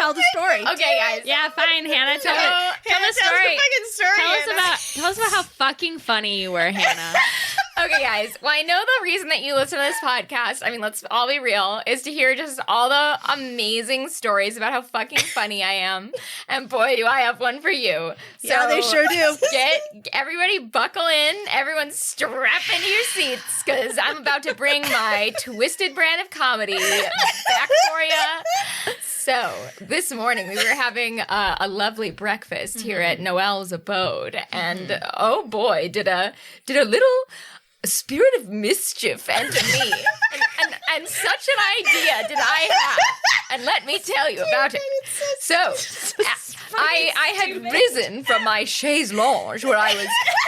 tell the story. Okay, guys. Yeah, fine, Hannah. Tell the Tell story. the fucking story. Tell us about how fucking funny you were, Hannah. Okay, guys. Well, I know the reason that you listen to this podcast, I mean, let's all be real, is to hear just all the amazing stories about how fucking funny I am. And boy, do I have one for you. Yeah, they sure do. Get everybody buckle in. Everyone strap into your seats because I'm about to bring my twisted brand of comedy back for you. So this morning we were having a lovely breakfast here at Noelle's abode, and oh boy, did a little spirit of mischief enter me, and such an idea did I have. And let me tell you about it. So I had risen from my chaise lounge where I was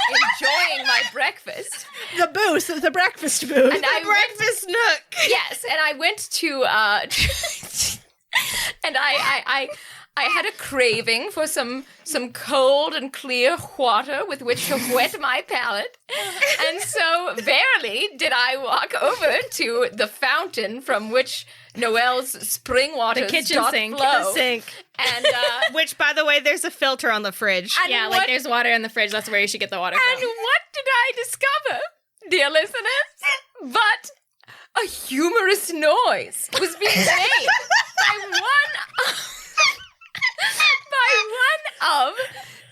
enjoying my breakfast. The breakfast booth. And Breakfast nook. Yes, and I went to and I had a craving for some cold and clear water with which to wet my palate. And so verily did I walk over to the fountain from which Noelle's spring water kitchen sink. flow. The sink. And Which, by the way, there's a filter on the fridge. And Yeah, what- like there's water in the fridge. That's where you should get the water and from. what did I discover, dear listeners? But a humorous noise was being made by one of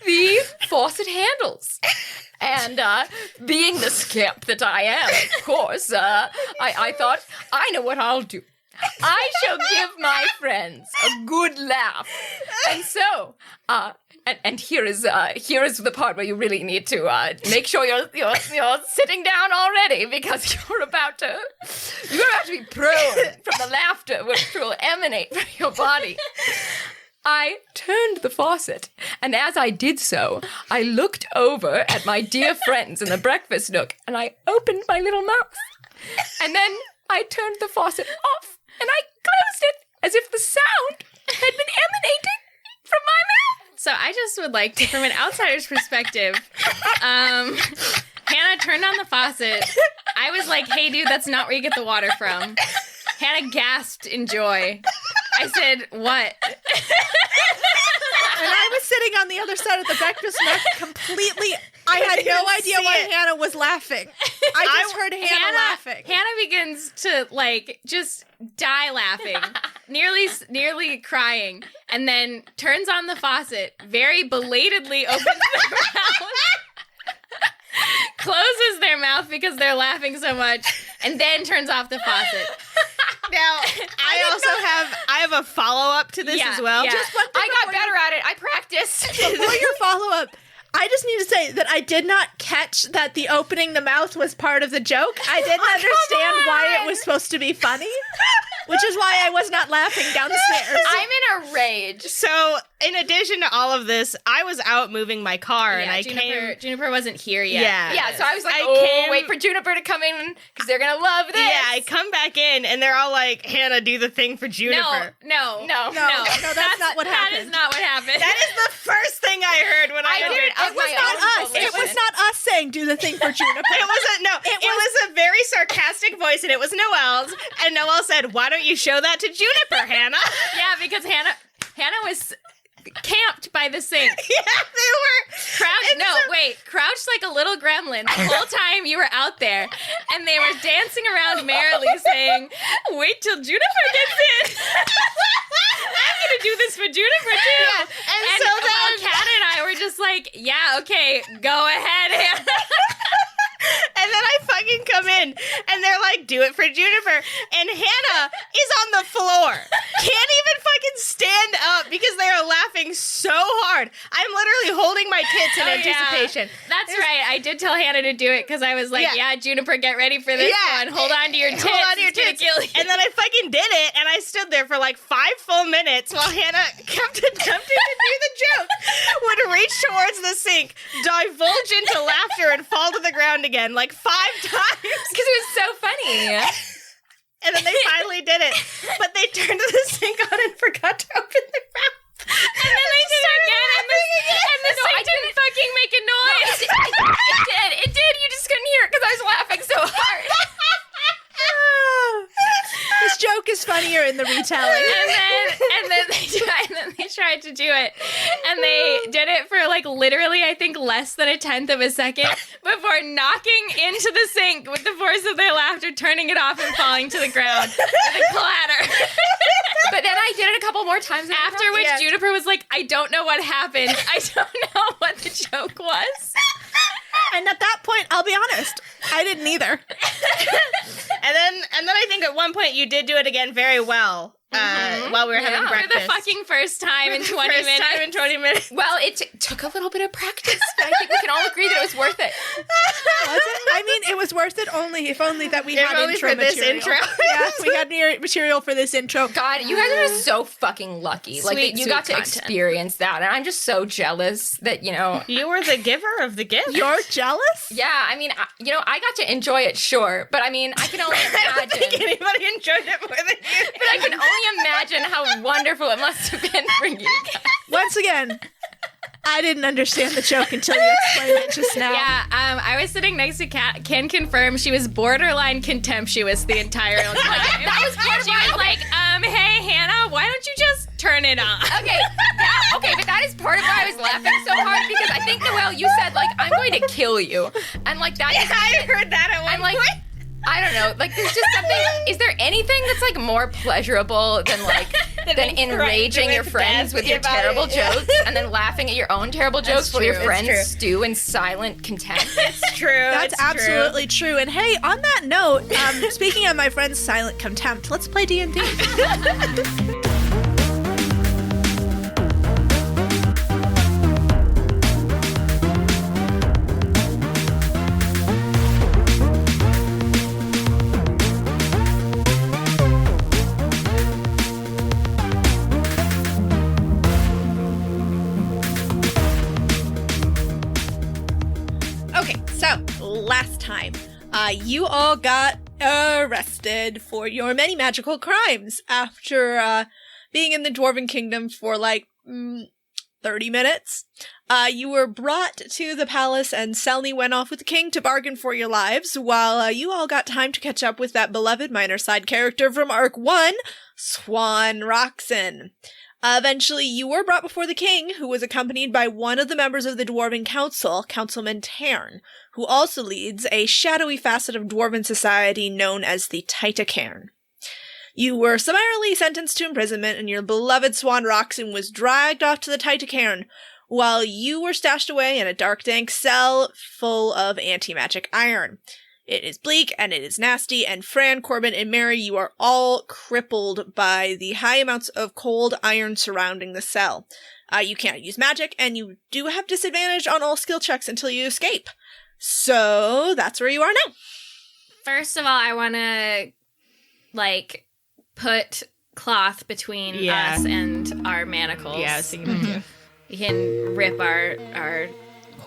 the faucet handles. And being the scamp that I am, of course, I thought, I know what I'll do. I shall give my friends a good laugh. And so, and here is the part where you really need to make sure you're sitting down already, because you're about to be prone from the laughter which will emanate from your body. I turned the faucet, and as I did so, I looked over at my dear friends in the breakfast nook, and I opened my little mouth. And then I turned the faucet off, and I closed it as if the sound had been emanating from my mouth. So I just would like to, from an outsider's perspective, Hannah turned on the faucet. I was like, hey, dude, that's not where you get the water from. Hannah gasped in joy. I said, what? And I was sitting on the other side of the breakfast nook completely. I had no idea why Hannah was laughing. I just heard Hannah laughing. Hannah begins to, like, just die laughing, nearly crying, and then turns on the faucet, very belatedly opens their mouth, closes their mouth because they're laughing so much, and then turns off the faucet. Now, I have a follow-up to this as well. Yeah. Just one thing I got better at it. I practiced. before your follow-up, I just need to say that I did not catch that the opening the mouth was part of the joke. I didn't understand why it was supposed to be funny, which is why I was not laughing down the stairs. I'm in a rage. So, in addition to all of this, I was out moving my car, and I came... Juniper wasn't here yet. Yeah, so I was like, wait for Juniper to come in because they're going to love this. Yeah, I come back in, and they're all like, Hannah, do the thing for Juniper. No, that's not what happened. That is not what happened. That is the first thing I heard when I entered. It was not us. It was not us saying do the thing for Juniper. It wasn't, no. It was a very sarcastic voice, and it was Noelle's. And Noelle said, why don't you show that to Juniper, Hannah? Yeah, because Hannah was camped by the sink. Yeah, they were. Crouched like a little gremlin the whole time you were out there. And they were dancing around merrily saying, wait till Juniper gets in. I'm going to do this for Juniper too. Yeah, and so while then Kat and I were just like, yeah, okay, go ahead, Hannah. And then I fucking come in, and they're like, do it for Juniper. And Hannah is on the floor. Can't even fucking stand up because they are laughing so hard. I'm literally holding my tits in anticipation. Yeah. That's right. I did tell Hannah to do it because I was like, yeah, Juniper, get ready for this one. Hold on to your tits. Hold on to your tits. And then I fucking did it, and I stood there for like 5 full minutes while Hannah kept attempting to do the joke. Would reach towards the sink, divulge into laughter, and fall to the ground again like 5 times. Because it was so funny. And then they finally did it. But they turned to the sink on and forgot to open their mouth. And then they did it again, and the sink didn't fucking make a noise. It did. You just couldn't hear it because I was laughing so hard. This joke is funnier in the retelling. And then they tried to do it, and they did it for like literally, I think, less than a tenth of a second before knocking into the sink with the force of their laughter, turning it off and falling to the ground with a clatter. But then I did it a couple more times. After which Juniper was like, I don't know what happened. I don't know what the joke was. And at that point, I'll be honest, I didn't either. And then I think at one point you did do it again very well while we were having breakfast. For the fucking first time in 20 minutes. Well, it took a little bit of practice, but I think we can all agree that it was worth it. Was it? I mean, it was worth it if only that we had only intro for this material. intro. Yeah, we had material for this intro. God, you guys are just so fucking lucky. Like, Sweet, you sweet got to content. experience that, and I'm just so jealous that, You were the giver of the gift. You're jealous? Yeah, I mean, I got to enjoy it, sure, but I mean, I can only I don't think imagine. anybody enjoyed it more than you. But I can only imagine how wonderful it must have been for you guys. Once again, I didn't understand the joke until you explained it just now. Yeah, I was sitting next to Kat. Can confirm she was borderline contemptuous the entire time. That was part of She was like, hey, Hannah, why don't you just turn it on? Okay, but that is part of why I was laughing so hard, because I think, Noelle, you said, like, I'm going to kill you. And, like, that is... I heard that at one point. I don't know, like, there's just something... Is there anything that's, like, more pleasurable than, like, than enraging your friends with your terrible jokes and then laughing at your own terrible jokes while your friends stew in silent contempt? It's true. That's absolutely true. And hey, on that note, speaking of my friend's silent contempt, let's play D&D. Last time, you all got arrested for your many magical crimes after being in the Dwarven Kingdom for like 30 minutes. You were brought to the palace, and Selni went off with the king to bargain for your lives, while you all got time to catch up with that beloved minor side character from Arc 1, Swan Roxon. Eventually, you were brought before the king, who was accompanied by one of the members of the Dwarven Council, Councilman Tairn, who also leads a shadowy facet of Dwarven society known as the Titacairn. You were summarily sentenced to imprisonment, and your beloved Swan Roxon was dragged off to the Titacairn, while you were stashed away in a dark, dank cell full of anti-magic iron. It is bleak, and it is nasty, and Fran, Corbin, and Mary, you are all crippled by the high amounts of cold iron surrounding the cell. You can't use magic, and you do have disadvantage on all skill checks until you escape. So, that's where you are now. First of all, I want to, like, put cloth between us and our manacles. Yeah, I was thinking that too. We can rip our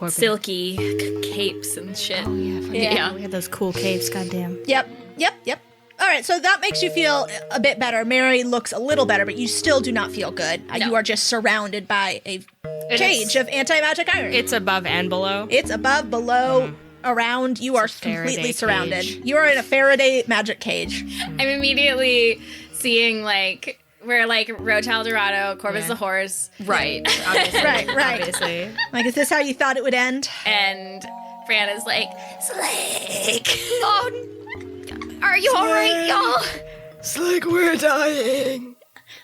silky capes and shit. Oh, yeah. We had those cool capes, goddamn. Yep. All right, so that makes you feel a bit better. Mary looks a little better, but you still do not feel good. No. You are just surrounded by a cage of anti-magic iron. It's above and below. It's above, below, around. You are completely Faraday surrounded. cage. You are in a Faraday magic cage. I'm immediately seeing, like, we're like Rotel Dorado, Corbin's the horse. Right. Right. Obviously. Like, is this how you thought it would end? And Fran is like, Slake. Oh, are you alright, y'all? It's like we're dying.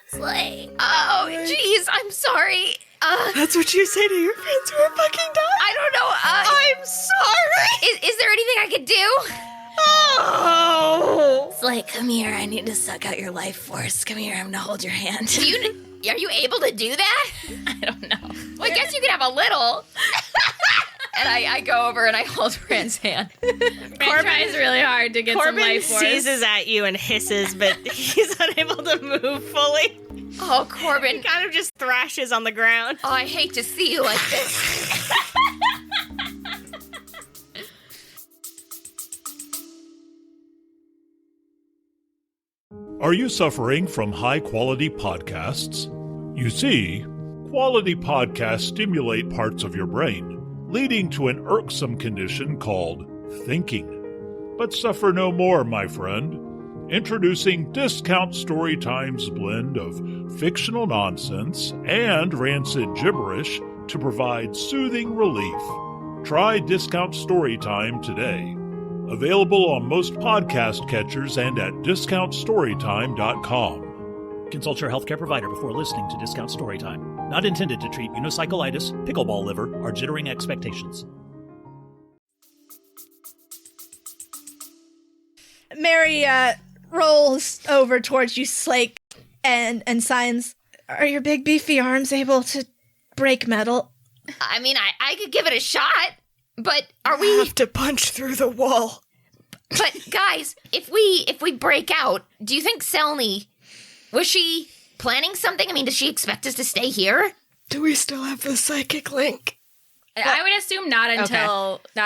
Slake. Oh, jeez, I'm sorry. That's what you say to your friends who are fucking dying. I don't know. I'm sorry. Is there anything I could do? Oh. Slake, come here. I need to suck out your life force. Come here. I'm gonna hold your hand. Are you able to do that? I don't know. Well, I guess you could have a little. And I go over and I hold Fran's hand. Fran tries really hard to get some Corbin life force. seizes at you and hisses, but he's unable to move fully. Oh, Corbin. He kind of just thrashes on the ground. Oh, I hate to see you like this. Are you suffering from high-quality podcasts? You see, quality podcasts stimulate parts of your brain, leading to an irksome condition called thinking. But suffer no more, my friend. Introducing Discount Storytime's blend of fictional nonsense and rancid gibberish to provide soothing relief. Try Discount Storytime today. Available on most podcast catchers and at discountstorytime.com. Consult your healthcare provider before listening to Discount Storytime. Not intended to treat unicyclitis, pickleball liver, or jittering expectations. Mary rolls over towards you, Slake, and signs, "Are your big beefy arms able to break metal?" I mean, I could give it a shot, but are we... have to punch through the wall. But, guys, if we break out, do you think Selni... Was she planning something? I mean, does she expect us to stay here? Do we still have the psychic link? I would assume not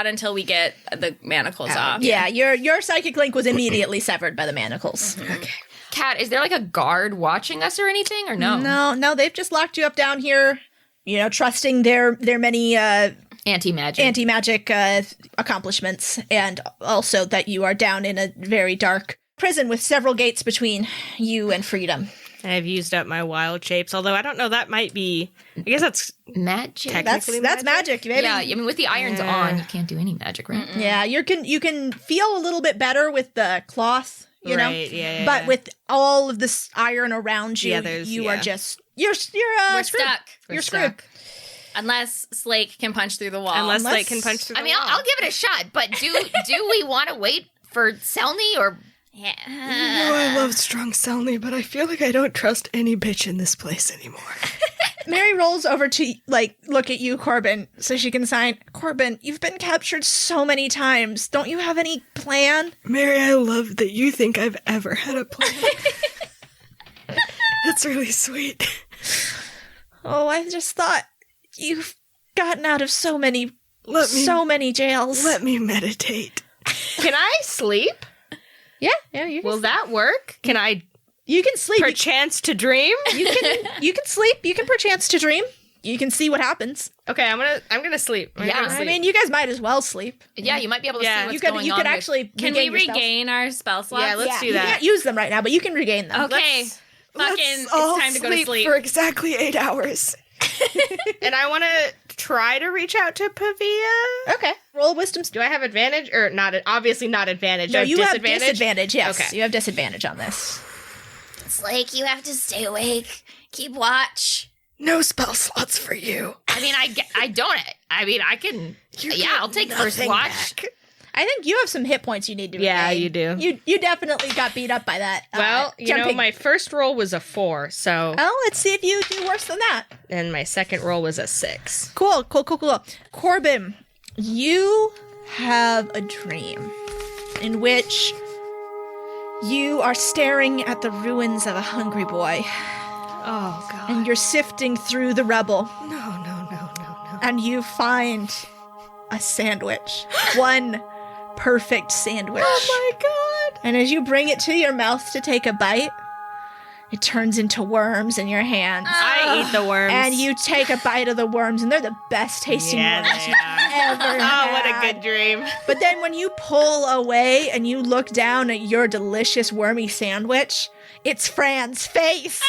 until we get the manacles off. Yeah, your psychic link was immediately severed by the manacles. Okay. Kat, is there like a guard watching us or anything, or no? No, they've just locked you up down here, trusting their many Anti-magic. accomplishments, and also that you are down in a very dark prison with several gates between you and freedom. I've used up my wild shapes, although I don't know, that might be... I guess that's Magic? technically That's magic, baby. Yeah, I mean, with the irons on, you can't do any magic, right? Yeah, you can feel a little bit better with the cloth, you know. Right, yeah, But yeah. with all of this iron around you, Yeah, you are just you're We're screwed. stuck. You're screwed. Unless Slake can punch through the wall. Unless they can punch through the I mean, wall. I'll give it a shot, but do we want to wait for Selni or... Yeah. I love strong Selni, but I feel like I don't trust any bitch in this place anymore. Mary rolls over to look at you, Corbin, so she can sign. Corbin, you've been captured so many times. Don't you have any plan? Mary, I love that you think I've ever had a plan. That's really sweet. Oh, I just thought you've gotten out of so many jails. Let me meditate. Can I sleep? Yeah, you Will that work? Can I can sleep. perchance to dream? You can sleep. You can perchance to dream. You can see what happens. Okay, I'm gonna sleep. I'm Yeah, gonna I sleep. mean, you guys might as well sleep. Yeah, you might be able to Yeah. see what's You could going you on could with- actually Can we regain your spells. regain our spell slots? Yeah, let's do You that. can't use them right now, but you can regain them. Okay. Fucking, it's time to go to sleep. for exactly 8 hours. And I want to try to reach out to Pavia. Okay. Roll wisdom. Do I have advantage or not? Obviously not advantage. No, I have you have disadvantage. disadvantage. Yes, Okay. you have disadvantage on this. It's like you have to stay awake, keep watch. No spell slots for you. I mean, I don't. I mean, I can. Yeah, I'll take first Nothing watch. back. I think you have some hit points you need to Yeah, regain. you do. You definitely got beat up by that. Well, jumping. my first roll was a 4, so Oh, let's see if you do worse than that. and my second roll was a 6. Cool. Corbin, you have a dream in which you are staring at the ruins of a hungry boy, Oh, God. and you're sifting through the rubble, No. and you find a sandwich. One perfect sandwich. Oh, my God. And as you bring it to your mouth to take a bite, it turns into worms in your hands. I eat the worms. And you take a bite of the worms, and they're the best tasting worms they you've are. ever Oh, what had. a good dream. But then when you pull away and you look down at your delicious wormy sandwich, it's Fran's face.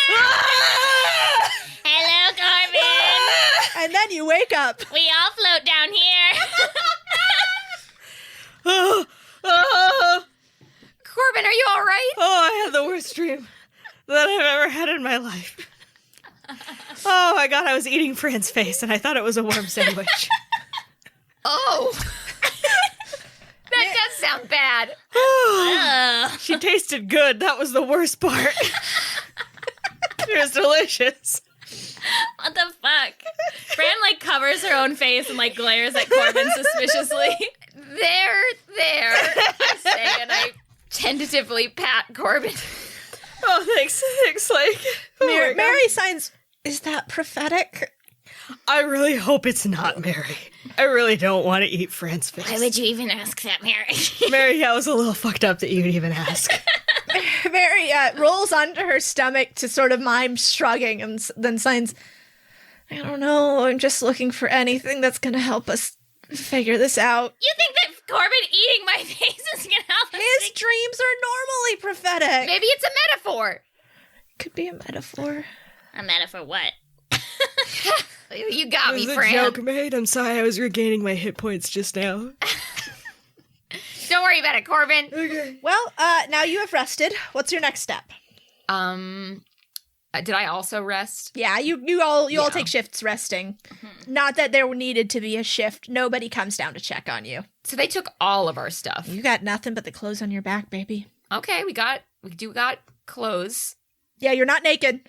Hello, Corbin. And then you wake up. We all float down here. Corbin, are you all right? Oh, I had the worst dream that I've ever had in my life. Oh, my God, I was eating Fran's face, and I thought it was a worm sandwich. Oh, that does sound bad. She tasted good. That was the worst part. It was delicious. What the fuck? Fran covers her own face and glares at Corbin suspiciously. There, I say, and I tentatively pat Corbin. Oh, thanks, like. Oh my God. Mary signs, is that prophetic? I really hope it's not Mary. I really don't want to eat Fran's face. Why would you even ask that, Mary? Mary, yeah, I was a little fucked up that you'd even ask. Mary rolls onto her stomach to sort of mime shrugging and then signs, I don't know, I'm just looking for anything that's going to help us figure this out. You think that Corbin eating my face is gonna help us. His dreams are normally prophetic. Maybe it's a metaphor. Could be a metaphor. A metaphor what? You got me, Fran. mate. I'm sorry, I was regaining my hit points just now. Don't worry about it, Corbin. Okay. Well, now you have rested. What's your next step? Did I also rest? Yeah, you all take shifts resting. Not that there needed to be a shift. Nobody comes down to check on you. So they took all of our stuff. You got nothing but the clothes on your back, baby. Okay, we got clothes. Yeah, you're not naked.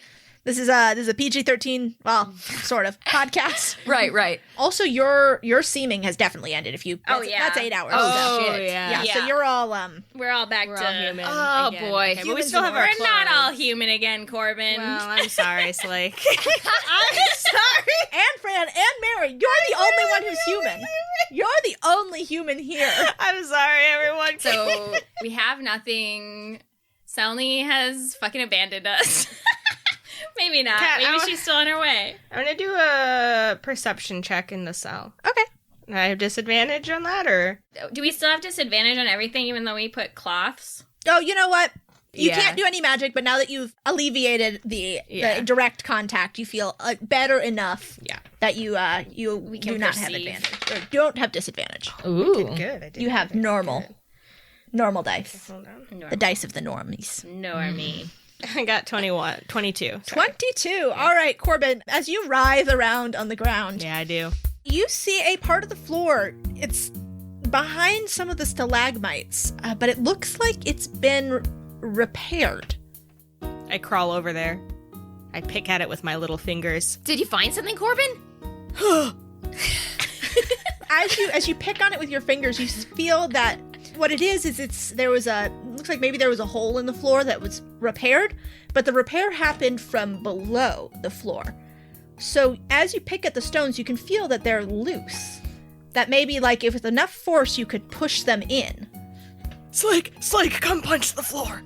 This is a PG-13, well, sort of podcast. Right. Also, your seaming has definitely ended. That's 8 hours. Oh, so. shit. Yeah, so you're all We're all back We're to all human. Oh, again. boy. Okay, but we still have our We're not clothes. all human again, Corbin. Well, I'm sorry, Slake. I'm sorry. And Fran and Mary, you're the only one who's human. You're the only human here. I'm sorry, everyone. So we have nothing. Selni has fucking abandoned us. Maybe not. Kat, Maybe she's still on her way. I'm gonna do a perception check in the cell. Okay. I have disadvantage on that, or? Do we still have disadvantage on everything, even though we put cloths? Oh, you know what? You Yeah. can't do any magic, but now that you've alleviated the direct contact, you feel better enough that you can do not have perceive. advantage. Or don't have disadvantage. Ooh. Good. I did You have normal dice. Hold on. The dice of the normies. Normie. I got 22. Sorry. 22. All right, Corbin, as you writhe around on the ground, Yeah, I do. you see a part of the floor. It's behind some of the stalagmites, but it looks like it's been repaired. I crawl over there. I pick at it with my little fingers. Did you find something, Corbin? As you pick on it with your fingers, you feel that what it is looks like maybe there was a hole in the floor that was repaired, but the repair happened from below the floor. So as you pick at the stones, you can feel that they're loose. That maybe, like, if with enough force, you could push them in. Slake, come punch the floor.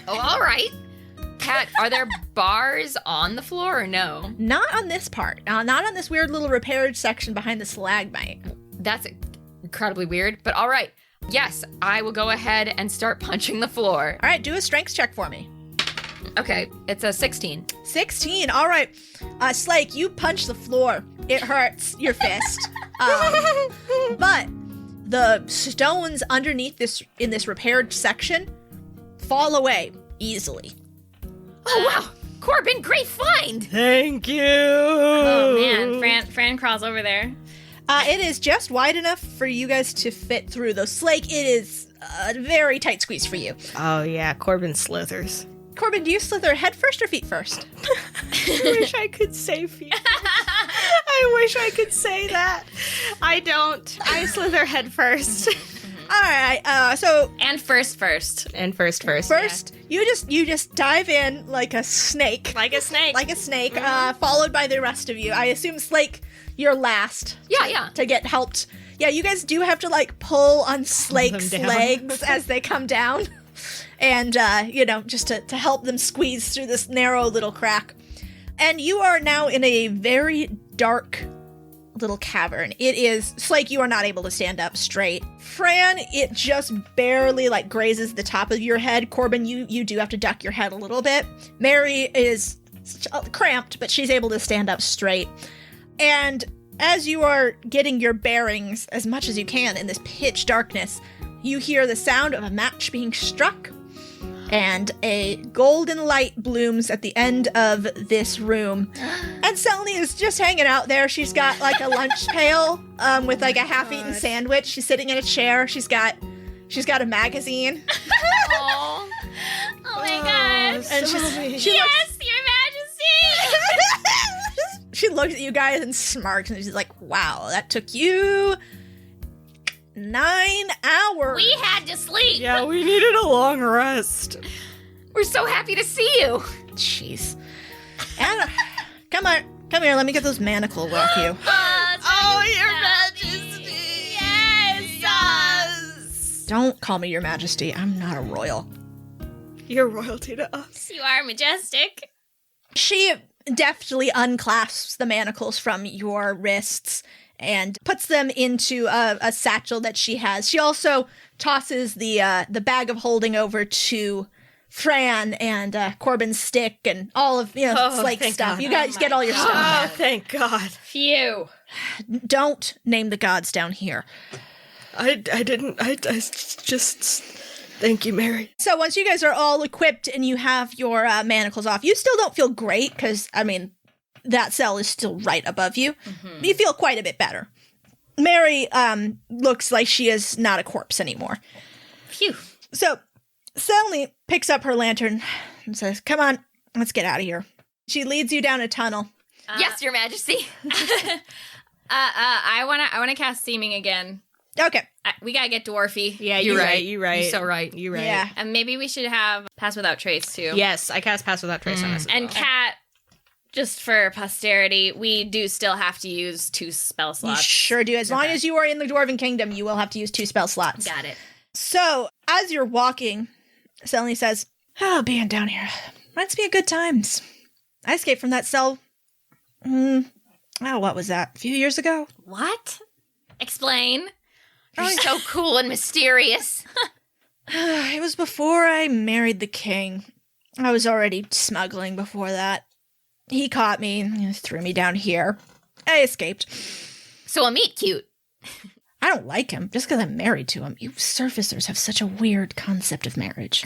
All right. Kat, are there bars on the floor or no? Not on this part. Not on this weird little repaired section behind the stalagmite. That's incredibly weird, but all right. Yes, I will go ahead and start punching the floor. All right, do a strength check for me. Okay, it's a 16. 16. All right. Slake, you punch the floor. It hurts your fist. But the stones underneath in this repaired section fall away easily. Oh, wow. Corbin, great find. Thank you. Oh man, Fran crawls over there. It is just wide enough for you guys to fit through. Though, Slake, it is a very tight squeeze for you. Oh yeah, Corbin slithers. Corbin, do you slither head first or feet first? I wish I could say feet. I wish I could say that. I don't. I slither head first. All right. So And first. And first. first, you just dive in like a snake. Like a snake. Like a snake, followed by the rest of you. I assume, Slake, you're last. Yeah. To get helped. Yeah, you guys do have to, like, pull on Slake's down. legs as they come down. And, just to help them squeeze through this narrow little crack. And you are now in a very dark little cavern. It is, Slake, you are not able to stand up straight. Fran, it just barely, like, grazes the top of your head. Corbin, you do have to duck your head a little bit. Mary is cramped, but she's able to stand up straight. And as you are getting your bearings as much as you can in this pitch darkness, you hear the sound of a match being struck, and a golden light blooms at the end of this room. And Selni is just hanging out there. She's got like a lunch pail with like a half-eaten sandwich. She's sitting in a chair. She's got a magazine. Oh my gosh. And she Yes, Your Majesty. she looks at you guys and smirks, and she's like, wow, that took you 9 hours. We had to sleep. Yeah, we needed a long rest. We're so happy to see you. Jeez. Anna, come here, let me get those manacles off you. Oh, Your Majesty. Yes. Don't call me your majesty. I'm not a royal. You're royalty to us. You are majestic. She deftly unclasps the manacles from your wrists and puts them into a satchel that she has. She also tosses the bag of holding over to Fran and Corbin's stick and all of Slake thank stuff. God. You guys get all your stuff. Oh, thank God. Phew. Don't name the gods down here. I didn't. I just. Thank you, Mary. So once you guys are all equipped and you have your manacles off, you still don't feel great because, that cell is still right above you. Mm-hmm. You feel quite a bit better. Mary looks like she is not a corpse anymore. Phew. So Selni picks up her lantern and says, "Come on, let's get out of here." She leads you down a tunnel. Yes, Your Majesty. I wanna cast Seeming again. Okay. We gotta get Dwarfy. Yeah, You're right. You're right. You're so right. You're right. Yeah. And maybe we should have Pass Without Trace too. Yes, I cast Pass Without Trace on us. And Cat, just for posterity, we do still have to use 2 spell You slots. sure do. As long as you are in the Dwarven Kingdom, you will have to use 2 spell slots. Got it. So, as you're walking, Selny says, being down here reminds me of good times. I escaped from that cell, what was that, a few years ago? What? Explain. You're so cool and mysterious. It was before I married the king. I was already smuggling before that. He caught me and threw me down here. I escaped. So a meet cute. I don't like him just because I'm married to him. You surfacers have such a weird concept of marriage.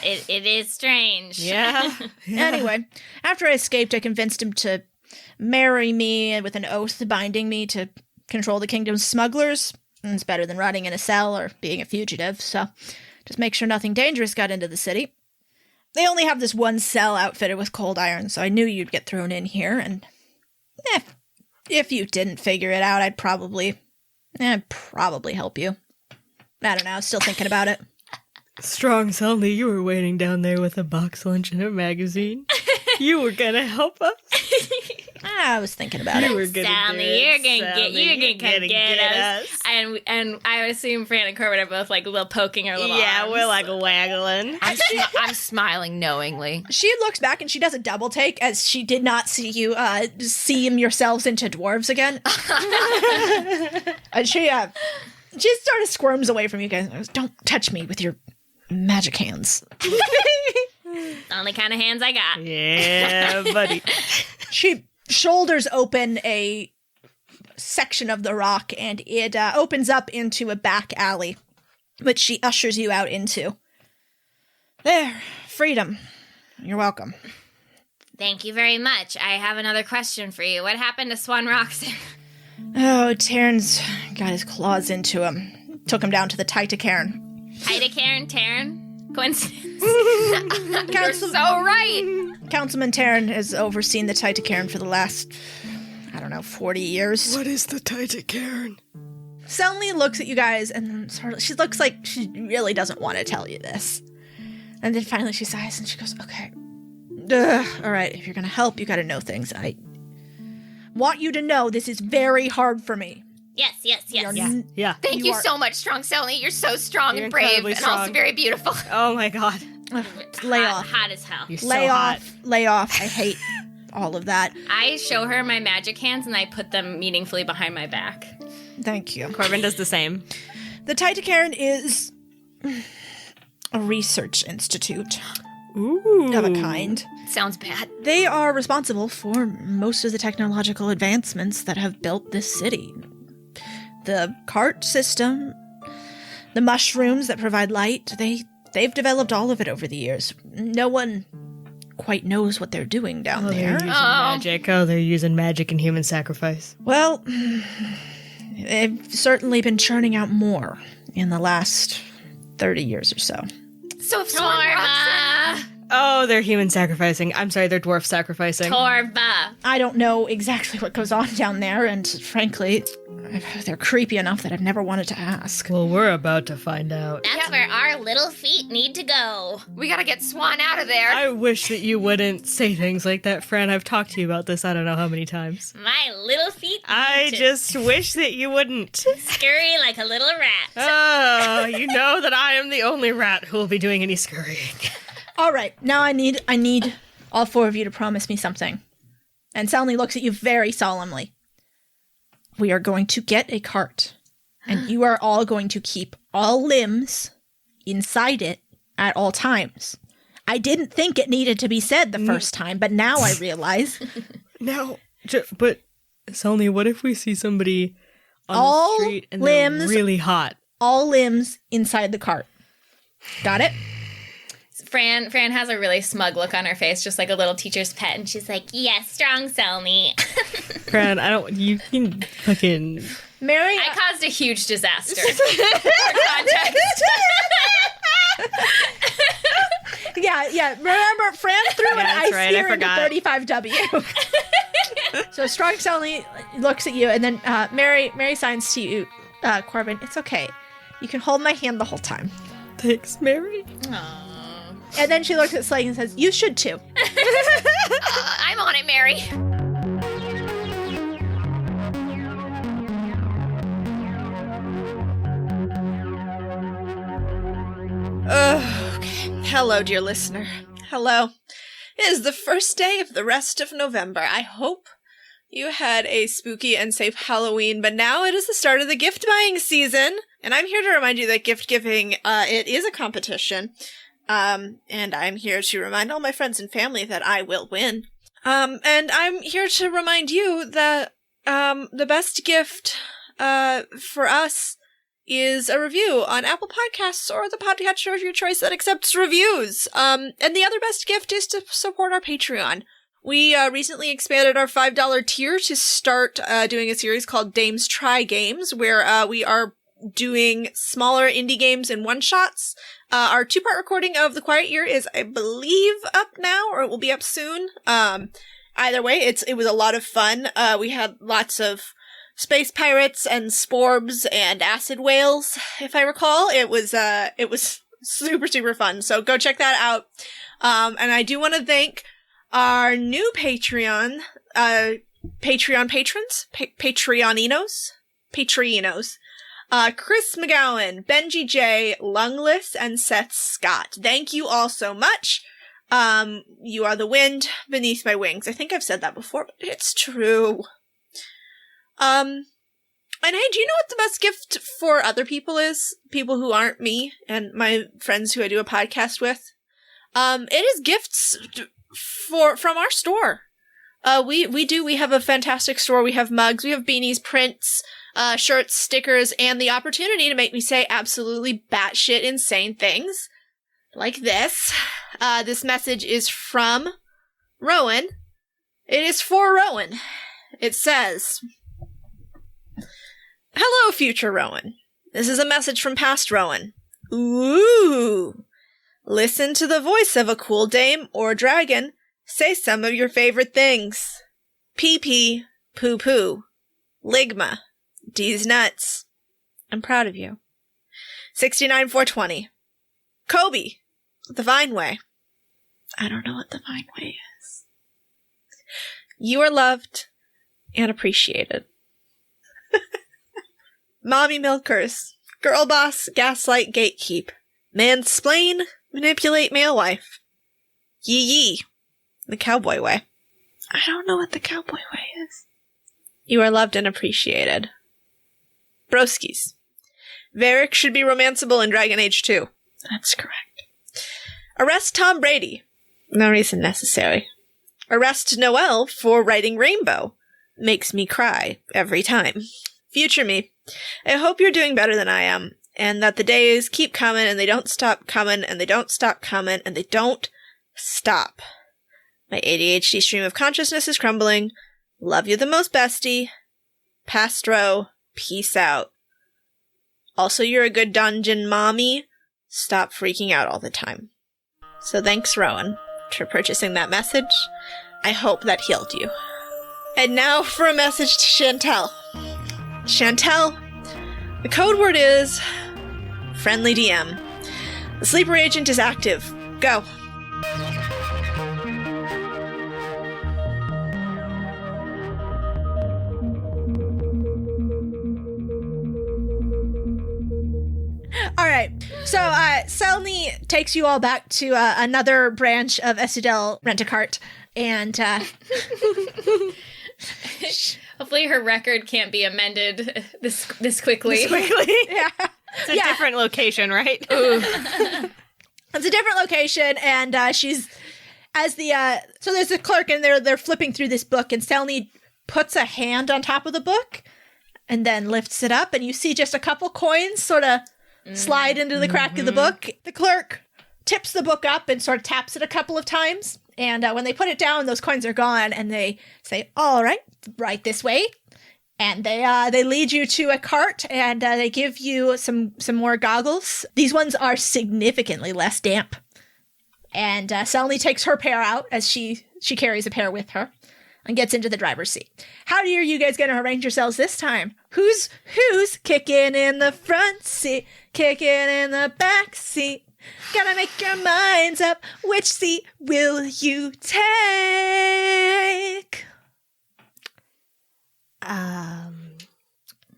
It is strange. Yeah. Anyway, after I escaped, I convinced him to marry me with an oath binding me to control the kingdom's smugglers. It's better than rotting in a cell or being a fugitive, so just make sure nothing dangerous got into the city. They only have this one cell outfitted with cold iron, so I knew you'd get thrown in here, and if you didn't figure it out, I'd probably help you. I don't know, I was still thinking about it. Strong Selny, you were waiting down there with a box lunch and a magazine. You were gonna help us. I was thinking about You it. were gonna Sally, do it. you're gonna Sally, come get us. And I assume Fran and Corbin are both like little poking her little Yeah, arms. we're like waggling. I'm smiling knowingly. She looks back and she does a double take as she did not see you seam yourselves into dwarves again. And she sort of squirms away from you guys. Goes, "Don't touch me with your magic hands." the only kind of hands I got. Yeah, buddy. She shoulders open a section of the rock and it opens up into a back alley, which she ushers you out into. There, freedom. You're welcome. Thank you very much. I have another question for you. What happened to Swan Rocks? Oh, Terran's got his claws into him. Took him down to the Titacairn. Terran? Coincidence? You're so right. Councilman Terran has overseen the Titacairn for the last, 40 years. What is the Titacairn? Selny looks at you guys and she looks like she really doesn't want to tell you this. And then finally she sighs and she goes, "Okay. All right, if you're going to help, you got to know things. I want you to know this is very hard for me." Yes. Yeah. Thank you are- so much, Strong Selny. You're so strong You're and brave incredibly and also strong. very beautiful. Oh my God. Lay hot, off. Hot as hell. You're Lay so off. hot. Lay off. I hate all of that. I show her my magic hands and I put them meaningfully behind my back. Thank you. Corbin does the same. The Titacairn is a research institute Ooh. of a kind. Sounds bad. They are responsible for most of the technological advancements that have built this city. The cart system, the mushrooms that provide light, they've developed all of it over the years. No one quite knows what they're doing down They're there. using magic. Oh, they're using magic and human sacrifice. Well, they've certainly been churning out more in the last 30 years or so. So if Swan Rocks Oh, they're human sacrificing. I'm sorry, they're dwarf sacrificing. Torva. I don't know exactly what goes on down there, and frankly, they're creepy enough that I've never wanted to ask. Well, we're about to find out. That's where our little feet need to go. we gotta get Swan out of there. I wish that you wouldn't say things like that, Fran. I've talked to you about this I don't know how many times. My little feet I need to just wish that you wouldn't. scurry like a little rat. Oh, you know that I am the only rat who will be doing any scurrying. All right, now I need all 4 of you to promise me something. And Selny looks at you very solemnly. we are going to get a cart, and you are all going to keep all limbs inside it at all times. I didn't think it needed to be said the first time, but now I realize. Now, but Selni, what if we see somebody on All the street and limbs- they're really hot? All limbs inside the cart. Got it? Fran has a really smug look on her face, just like a little teacher's pet, and she's like, "Yes, strong Selni." Fran, you can fucking... Mary, I caused a huge disaster. For context. yeah. Remember, Fran threw an that's ice right, I spear into forgot. 35W. So Strong Selny looks at you, and then Mary signs to you, Corbin. It's okay. You can hold my hand the whole time. Thanks, Mary. And then she looks at Slade and says, "You should too." I'm on it, Mary. Okay. Hello, dear listener. Hello. It is the first day of the rest of November. I hope you had a spooky and safe Halloween, but now it is the start of the gift buying season, and I'm here to remind you that gift giving, it is a competition, and I'm here to remind all my friends and family that I will win. And I'm here to remind you that, the best gift, for us is a review on Apple Podcasts or the podcatcher of your choice that accepts reviews. And the other best gift is to support our Patreon. We recently expanded our $5 tier to start doing a series called Dames Try Games, where we are doing smaller indie games and one-shots. Our 2-part recording of The Quiet Year is, I believe, up now, or it will be up soon. Either way, it was a lot of fun. We had lots of space pirates and sporbs and acid whales, if I recall. It was super, super fun. So go check that out. And I do want to thank our new Patreon patrons, Patreoninos, Chris McGowan, Benji J, Lungless, and Seth Scott. Thank you all so much. You are the wind beneath my wings. I think I've said that before, but it's true. And hey, do you know what the best gift for other people is? People who aren't me and my friends who I do a podcast with? It is gifts from our store. We have a fantastic store. We have mugs, we have beanies, prints, shirts, stickers, and the opportunity to make me say absolutely batshit insane things. Like this. This message is from Rowan. It is for Rowan. It says, "Hello, future Rowan. This is a message from past Rowan. Ooh. Listen to the voice of a cool dame or dragon. Say some of your favorite things. Pee-pee, poo-poo, ligma, D's nuts. I'm proud of you. 69-420. Kobe, the Vine Way." I don't know what the Vine Way is. "You are loved and appreciated. Mommy milkers, girl boss, gaslight, gatekeep, mansplain, manipulate male wife. Yee yee, the cowboy way." I don't know what the cowboy way is. "You are loved and appreciated. Broskies. Varric should be romanceable in Dragon Age 2. That's correct. Arrest Tom Brady. No reason necessary. Arrest Noelle for writing Rainbow. Makes me cry every time. Future me. I hope you're doing better than I am, and that the days keep coming, and they don't stop coming, and they don't stop coming, and they don't stop. My ADHD stream of consciousness is crumbling. Love you the most, bestie. Pastro, peace out. Also, you're a good dungeon mommy. Stop freaking out all the time." So thanks, Rowan, for purchasing that message. I hope that healed you. And now for a message to Chantel. Chantel, the code word is friendly DM. The sleeper agent is active. Go. All right. So, Selni takes you all back to another branch of Estudel Rent-A-Cart, and Hopefully her record can't be amended this quickly. Yeah. It's a different location, right? It's a different location, and she's as the so there's a clerk, and they're flipping through this book, and Selni puts a hand on top of the book, and then lifts it up, and you see just a couple coins sort of slide into the crack of the book. The clerk tips the book up and sort of taps it a couple of times, and when they put it down, those coins are gone, and they say, "All right, right this way." And they lead you to a cart, and they give you some more goggles. These ones are significantly less damp. And Selni takes her pair out as she carries a pair with her and gets into the driver's seat. How are you guys going to arrange yourselves this time? Who's kicking in the front seat, kicking in the back seat? Gotta make your minds up. Which seat will you take?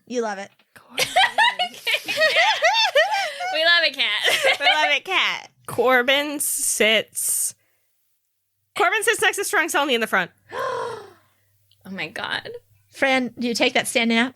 You love it. We love it, Cat. Corbin sits next to Strong Selni in the front. Oh my god. Fran, do you take that standing up?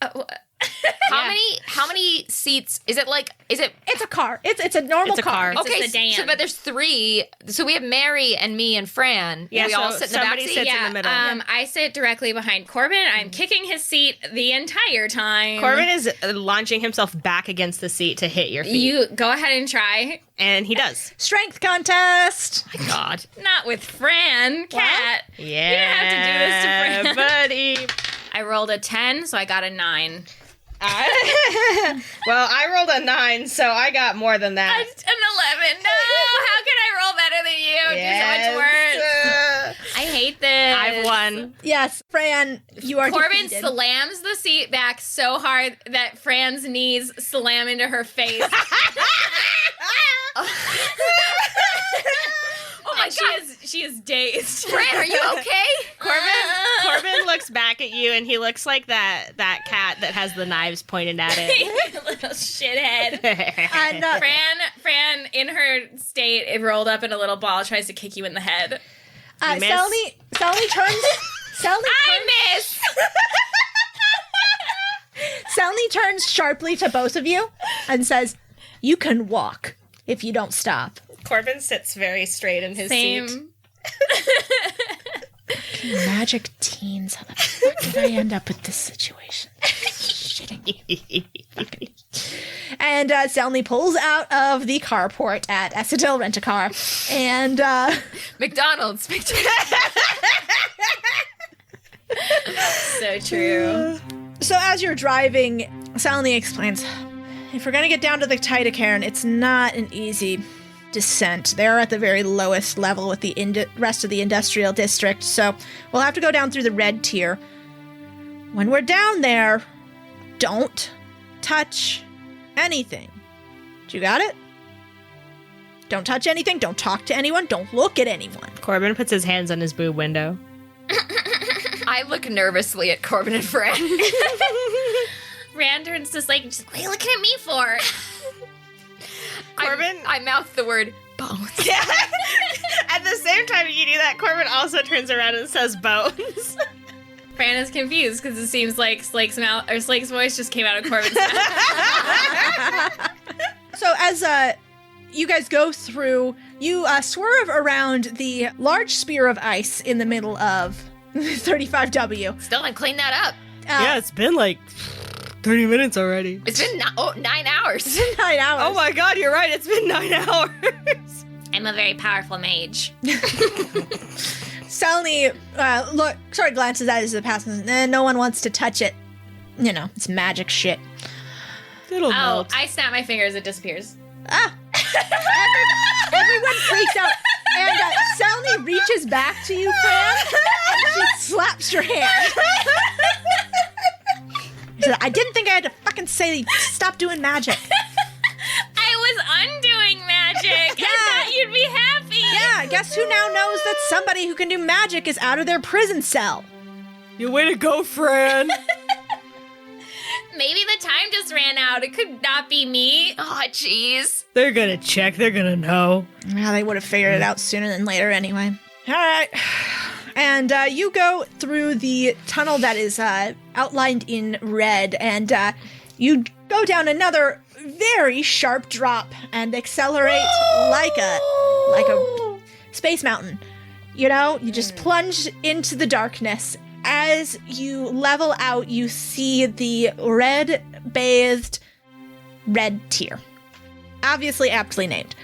How many seats is it? It's a car. It's a normal car. It's a Okay, sedan. but there's 3. So we have Mary and me and Fran. Yeah, we so all sit in the back somebody seat. sits in the middle. I sit directly behind Corbin. I'm kicking his seat the entire time. Corbin is launching himself back against the seat to hit your feet. You go ahead and try. And he does. Strength contest. God. Not with Fran. Cat. Yeah. You don't have to do this to Fran. buddy. I rolled a 10, so I got a 9. Well, I rolled a 9, so I got more than that. An 11. No, how can I roll better than you? Yes. Do so much worse. I hate this. I've won. Yes, Fran, you are Corbin defeated. slams the seat back so hard that Fran's knees slam into her face. Oh my God. She is dazed. Fran, are you okay? Corbin looks back at you, and he looks like that cat that has the knives pointed at it. Little shithead. And, Fran, in her state, it rolled up in a little ball, tries to kick you in the head. miss. Selni turns. I miss. Selni turns sharply to both of you and says, "You can walk if you don't stop." Corbin sits very straight in his seat. Same. Magic teens, how the fuck did I end up with this situation? Shitting me. And Selni pulls out of the carport at Essadil Rent-A-Car, and McDonald's. So true. so as you're driving, Selni explains, if we're gonna get down to the Titacairn, it's not an easy descent. They're at the very lowest level with the rest of the industrial district, so we'll have to go down through the red tier. When we're down there, don't touch anything. You got it? Don't touch anything, don't talk to anyone, don't look at anyone. Corbin puts his hands on his boob window. I look nervously at Corbin and Fran. Fran turns to Slake and she's like, what are you looking at me for? Corbin? I mouth the word bones. At the same time you do that, Corbin also turns around and says bones. Fran is confused because it seems like Slake's voice just came out of Corbin's mouth. So as you guys go through, you swerve around the large spear of ice in the middle of 35W. Still haven't cleaned that up. It's been like 30 minutes already. It's been 9 hours. 9 hours. Oh my god, you're right, it's been 9 hours. I'm a very powerful mage. Selni glances at it as it passes. No one wants to touch it. You know, it's magic shit. It'll Oh, melt. I snap my fingers, it disappears. Everyone freaks out. And Selni reaches back to you, Fran, and she slaps your hand. She said, I didn't think I had to fucking say stop doing magic. I was undoing magic. Yeah. I thought you'd be happy. Yeah, guess who now knows that somebody who can do magic is out of their prison cell? You way to go, Fran. Maybe the time just ran out. It could not be me. Oh, jeez. They're gonna check, they're gonna know. Well, they would have figured it out sooner than later anyway. All right. And you go through the tunnel that is outlined in red, and you go down another very sharp drop and accelerate like a space mountain. You know, you just plunge into the darkness. As you level out, you see the red-bathed red tier. Obviously aptly named.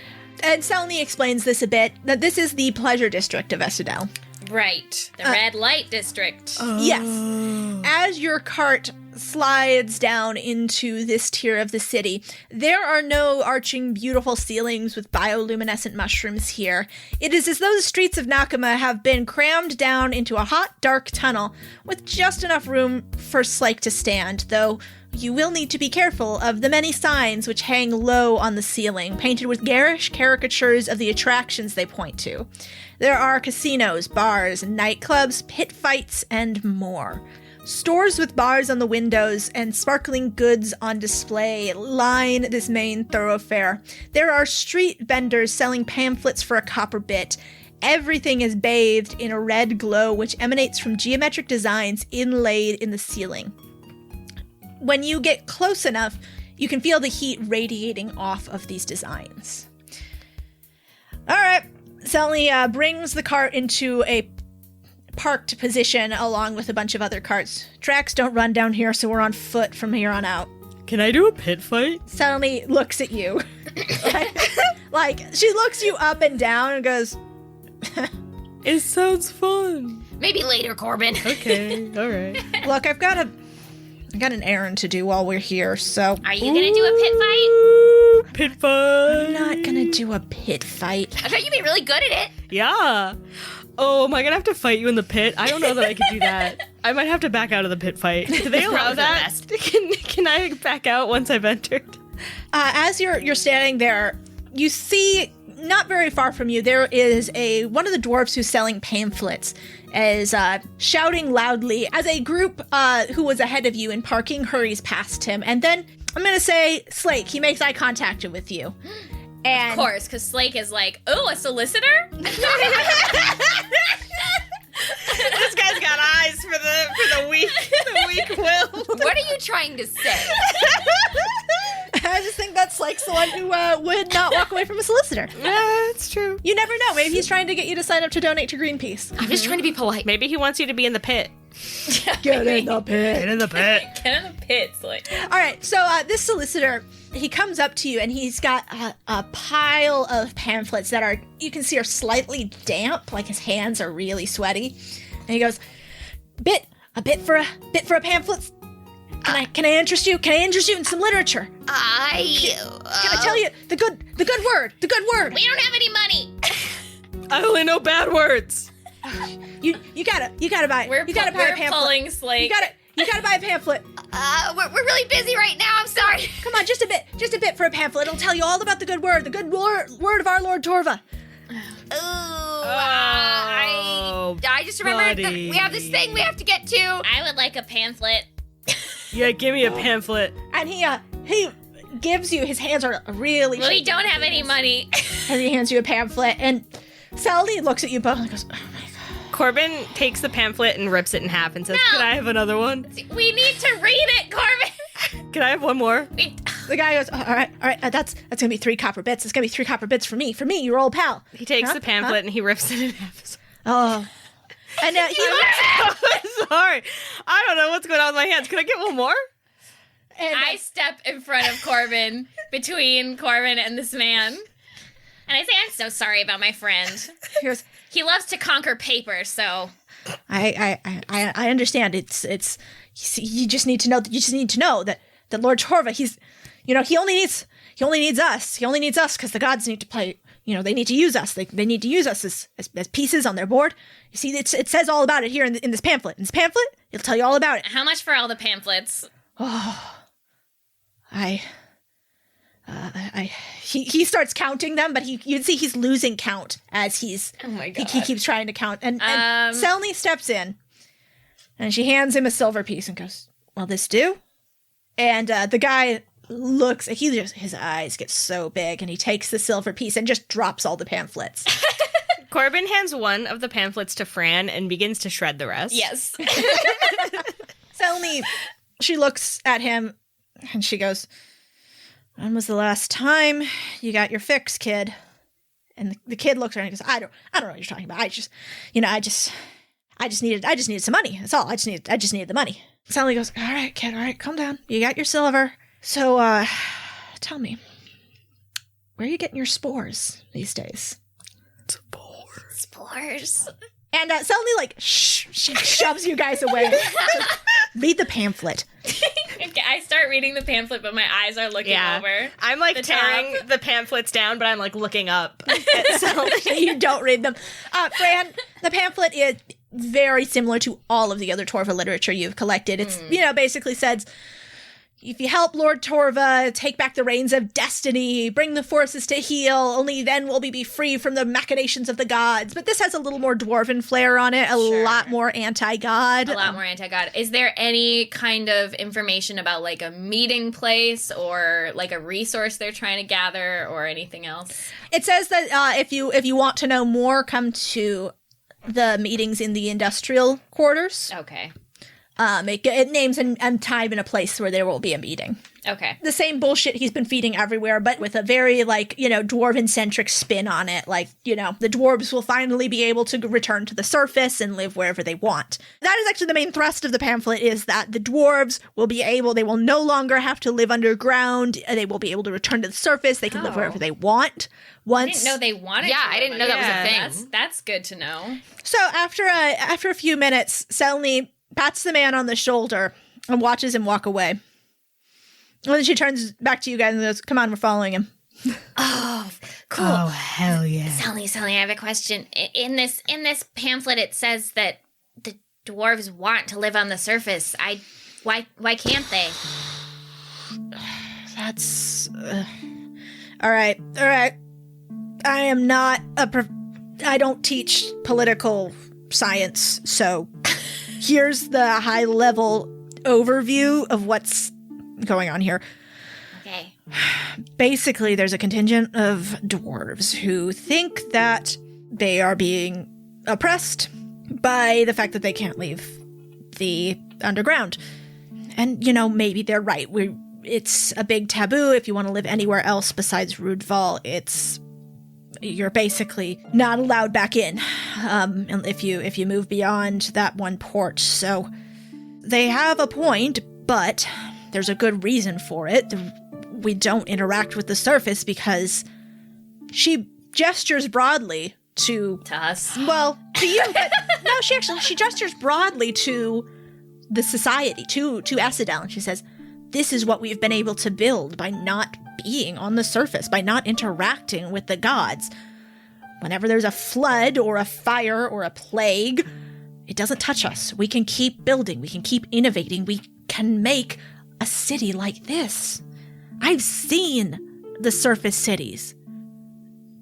And Selni explains this a bit, that this is the pleasure district of Estadel. Right. The red light district. Yes. As your cart slides down into this tier of the city, there are no arching beautiful ceilings with bioluminescent mushrooms here. It is as though the streets of Nakama have been crammed down into a hot, dark tunnel with just enough room for Slake to stand, though you will need to be careful of the many signs which hang low on the ceiling, painted with garish caricatures of the attractions they point to. There are casinos, bars, nightclubs, pit fights, and more. Stores with bars on the windows and sparkling goods on display line this main thoroughfare. There are street vendors selling pamphlets for a copper bit. Everything is bathed in a red glow which emanates from geometric designs inlaid in the ceiling. When you get close enough, you can feel the heat radiating off of these designs. All right, Selni brings the cart into a parked position along with a bunch of other carts. Tracks don't run down here, so we're on foot from here on out. Can I do a pit fight? Selni looks at you. like, she looks you up and down and goes, It sounds fun. Maybe later, Corbin. Okay, all right. look, I got an errand to do while we're here, so Are you gonna do a pit fight? Pit fight. I'm not gonna do a pit fight. I bet you'd be really good at it. Yeah. Oh, am I gonna have to fight you in the pit? I don't know that I could do that. I might have to back out of the pit fight. Do they allow that? Can I back out once I've entered? As you're standing there, you see, not very far from you, there is one of the dwarves who's selling pamphlets, is shouting loudly as a group who was ahead of you in parking hurries past him. And then, I'm gonna say, Slake, he makes eye contact with you. And Of course, because Slake is like, oh, a solicitor? This guy's got eyes for the weak will. What are you trying to say? I just think that's Slake's the one who would not walk away from a solicitor. Yeah, it's true. You never know. Maybe he's trying to get you to sign up to donate to Greenpeace. I'm just trying to be polite. Maybe he wants you to be in the pit. Get in the pit. Get in the pit. Get in the pits. Like, All right, so this solicitor, he comes up to you and he's got a pile of pamphlets that are, you can see, are slightly damp, like his hands are really sweaty. And he goes, a bit for a pamphlet. Can I interest you? Can I interest you in some literature? Can I tell you the good word? The good word. we don't have any money. I only know bad words. You gotta buy. We're you gotta buy a pamphlet. pulling Slake. You gotta buy a pamphlet. We're really busy right now. I'm sorry. Come on, just a bit for a pamphlet. It'll tell you all about the good word word of our Lord Torva. I just remembered that buddy. we have this thing we have to get to. I would like a pamphlet. Yeah, give me a pamphlet. And he gives you, his hands are really Well, we shaky. don't have any money. And he hands you a pamphlet, and Sally looks at you both and goes, oh my god. Corbin takes the pamphlet and rips it in half and says, No. Can I have another one? We need to read it, Corbin. Can I have one more? The guy goes, all right, that's gonna be 3 copper bits. It's gonna be 3 copper bits for me, your old pal. He takes Huh? the pamphlet and he rips it in half. Oh. And he looks, Sorry. I don't know what's going on with my hands. Can I get one more? and I step in front of Corbin, between Corbin and this man. And I say, I'm so sorry about my friend. he goes, He loves to conquer paper, so I understand. It's you just need to know that Lord Torva, he only needs us. He only needs us because the gods need to play. They need to use us. They need to use us as pieces on their board. You see, it says all about it here in this pamphlet. In this pamphlet, it'll tell you all about it. how much for all the pamphlets? He starts counting them, but you'd see he's losing count as Oh my God. he keeps trying to count. And Selni steps in, and she hands him a silver piece and goes, "Will this do?" And the guy looks. His eyes get so big, and he takes the silver piece and just drops all the pamphlets. Corbin hands one of the pamphlets to Fran and begins to shred the rest. Yes. Selni, she looks at him and she goes, "When was the last time you got your fix, kid?" And the kid looks at her and he goes, I don't know what you're talking about. I just needed some money. That's all. I just needed the money. Sally goes, "All right, kid, all right, calm down. You got your silver. So, tell me, where are you getting your spores these days?" Spores. And Selny, she shoves you guys away. Read the pamphlet. Okay, I start reading the pamphlet, but my eyes are looking over. I'm tearing the pamphlets down, but I'm looking up. You don't read them. Fran, the pamphlet is very similar to all of the other Torva literature you've collected. It's, basically says, if you help Lord Torva take back the reins of destiny, bring the forces to heel, only then will we be free from the machinations of the gods. But this has a little more dwarven flair on it, a lot more anti-god. A lot more anti-god. Is there any kind of information about a meeting place or a resource they're trying to gather or anything else? It says that if you want to know more, come to the meetings in the industrial quarters. Okay. It names and time and a place where there will be a meeting. Okay. The same bullshit he's been feeding everywhere, but with a very, dwarven-centric spin on it. The dwarves will finally be able to return to the surface and live wherever they want. That is actually the main thrust of the pamphlet, is that the dwarves they will no longer have to live underground. They will be able to return to the surface. They can live wherever they want. I didn't know they wanted to. Yeah, I didn't know that was a thing. That's good to know. So after a few minutes, Selny pats the man on the shoulder and watches him walk away. And then she turns back to you guys and goes, "Come on, we're following him." Oh, cool. Oh, hell yeah. Selny, I have a question. In this pamphlet, it says that the dwarves want to live on the surface. Why can't they? That's... All right. I am not I don't teach political science, so here's the high-level overview of what's going on here. Okay. Basically, there's a contingent of dwarves who think that they are being oppressed by the fact that they can't leave the underground. And, maybe they're right. It's a big taboo. If you want to live anywhere else besides Rudval, you're basically not allowed back in and if you move beyond that one port. So they have a point, but there's a good reason for it. We don't interact with the surface because she gestures broadly to us. Well, to you, but no, she gestures broadly to the society, to Essedel, and she says, "This is what we've been able to build by not being on the surface, by not interacting with the gods. Whenever there's a flood or a fire or a plague, it doesn't touch us. We can keep building. We can keep innovating. We can make a city like this. I've seen the surface cities.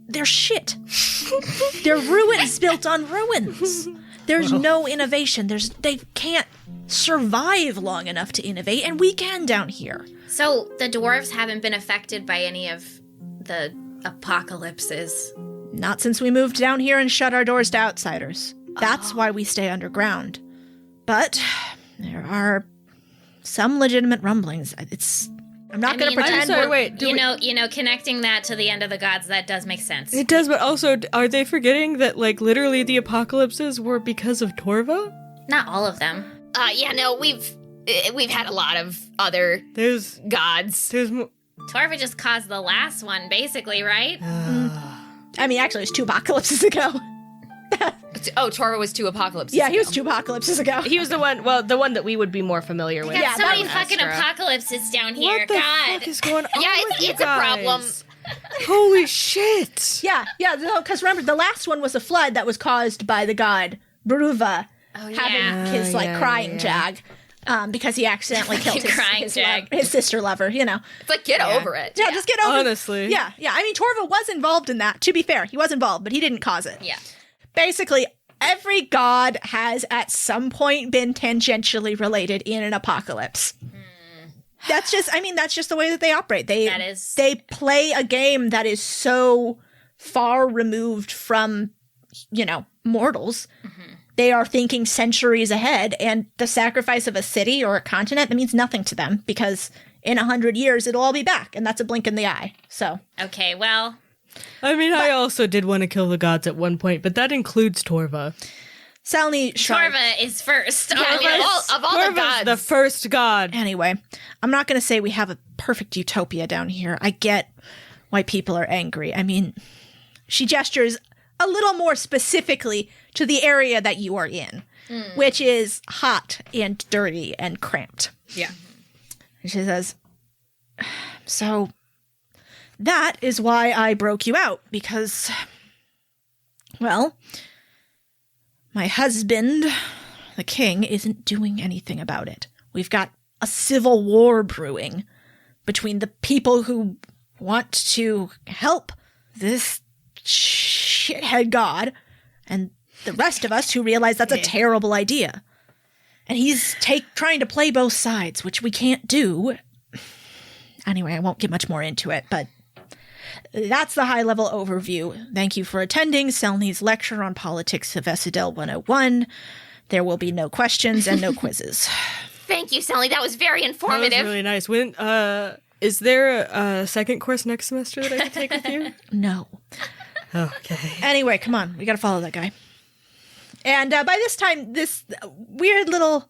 They're shit. They're ruins built on ruins. There's no innovation. They can't survive long enough to innovate, and we can down here." So the dwarves haven't been affected by any of the apocalypses? Not since we moved down here and shut our doors to outsiders. That's why we stay underground. But there are some legitimate rumblings. I'm not going to pretend. I'm sorry, wait. Connecting that to the end of the gods, that does make sense. It does, but also, are they forgetting that, literally the apocalypses were because of Torva? Not all of them. We've had a lot of other gods. Torva just caused the last one, basically, right? Actually, it was 2 apocalypses ago. Torva was 2 apocalypses Yeah, ago. he was 2 apocalypses ago. He was the one that we would be more familiar with. We got so many that fucking Astra. apocalypses down here. What the fuck is going on? Yeah, with you it's a guys? problem. Holy shit! Yeah, because remember, the last one was a flood that was caused by the god Bruva having his crying jag. Because he accidentally killed his sister lover, It's get over it. Yeah, just get over it. Honestly. Yeah. Torva was involved in that. To be fair, he was involved, but he didn't cause it. Yeah. Basically, every god has at some point been tangentially related in an apocalypse. That's just the way that they operate. They play a game that is so far removed from mortals. They are thinking centuries ahead, and the sacrifice of a city or a continent, that means nothing to them because in 100 years, it'll all be back, and that's a blink in the eye. So, Okay, well, I mean, I also did want to kill the gods at one point, but that includes Torva. Selni shrugged. Torva is first. Of all the Torva's gods. the first god. Anyway, I'm not going to say we have a perfect utopia down here. I get why people are angry. I mean, she gestures a little more specifically to the area that you are in, which is hot and dirty and cramped. Yeah. And she says, so that is why I broke you out, because, well, my husband, the king, isn't doing anything about it. We've got a civil war brewing between the people who want to help this shithead god and the rest of us who realize that's a terrible idea. And he's trying to play both sides, which we can't do. Anyway, I won't get much more into it, but that's the high-level overview. Thank you for attending Selni's lecture on politics of Essedel 101. There will be no questions and no quizzes. Thank you, Selni. That was very That informative. was really nice. When, is there a second course next semester that I can take with you? No. Okay. Anyway, come on. We gotta follow that guy. And by this time, this weird little